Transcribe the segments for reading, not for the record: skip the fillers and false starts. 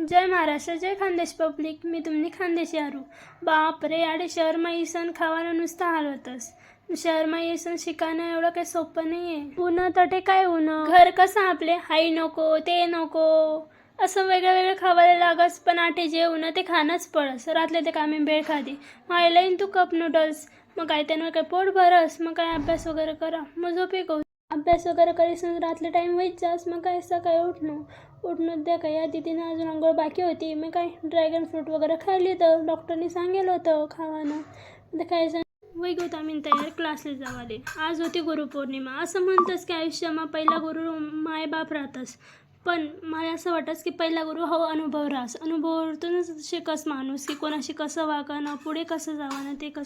जय महाराष्ट्र, जय Khandesh public. मी तुमनी खानदेशी हारू. बाप रे, आडे शहरमा येसन खावानं नुसतं हाल होतंस. शहरमा येसन शिकायनं एवढं काही सोपं नाही आहे. उन्हा तटे काय उन्हा, घर कसं आपले हाई नको ते नको असं वेगळं वेगळं खावायला लागस. पण आटे जे उन्हा ते खाणंच पडस. रातले ते कामी बेळ खादी मायला येईन तू कप नूडल्स. मग काय त्यानं काय पोट भरस. मग काय अभ्यास वगैरे करा, मग झोपे गो. अभ्यास वगैरे करीस रातले टाईम व्हायच जास. मग काय सकाळी उठणं द्या काय. या तिथीनं अजून अंघोळ बाकी होती. मग काय ड्रॅगन फ्रूट वगैरे खायली तर डॉक्टरनी सांगेल होतं खावानं. ते खायचं वै गोत आम्ही तयार क्लासला जावाले. आज होती गुरुपौर्णिमा. असं म्हणतंस की आयुष्यामा पहिला गुरु मायबाप राहतस. पण मला असं वाटतं की पहिला गुरु हो अनुभव राहस. अनुभवातूनच शिकस माणूस की कोणाशी कसं वागानं, पुढे कसं जावानं ते कसं.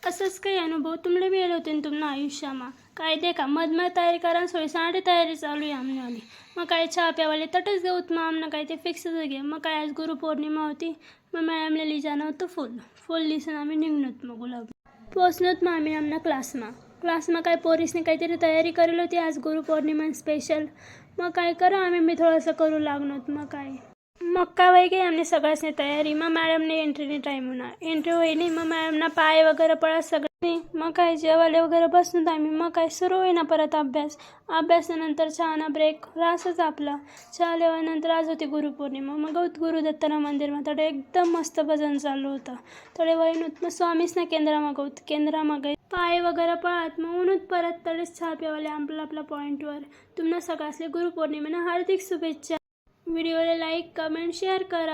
असंच काही अनुभव तुमले मिळेल होते तुमच्या आयुष्यामा. काय दे का मधमध तयारी करा सोयीसाठी तयारी चालू आहे आमची. मग काय चहा प्यावाले तटच घेऊत. मग आमनं काय ते फिक्सच घे. मग काय आज गुरुपौर्णिमा होती. मग मॅडमला लिहिजानं होतं फुल लिहिसन आम्ही निघणोत. मग गुलाब पोचलोत. मग आम्ही आमना क्लासमा काय पोरीसने काहीतरी तयारी करेल होती आज गुरुपौर्णिमा स्पेशल. मग काय करा आम्ही मी थोडंसं करू लागणोत. मग काय वय गे आमने सगळ्यासने तयारी. मग मॅडमने एंट्रीने टाईम होणार. एंट्री होईनी मग मॅडमना पाय वगैरे पडत सगळं. मग काय जेवायला वगैरे बसून आम्ही. मग काय सुरू होईना परत अभ्यासानंतर चहाना ब्रेक रासच आपला. चहा लेवानंतर आज होती गुरुपौर्णिमा. मग गुरुदत्ताना मंदिरमा तडे एकदम मस्त भजन चालू होतं. तडे वहीनूत मग स्वामीसना केंद्रामा गई पाय वगैरे पळत. मग उन्हत परत तडेच चहा प्यावाले आपला पॉईंटवर. तुम्हाला सगळ्यासले गुरुपौर्णिमेनं हार्दिक शुभेच्छा. व्हिडिओला लाईक कमेंट शेअर करा.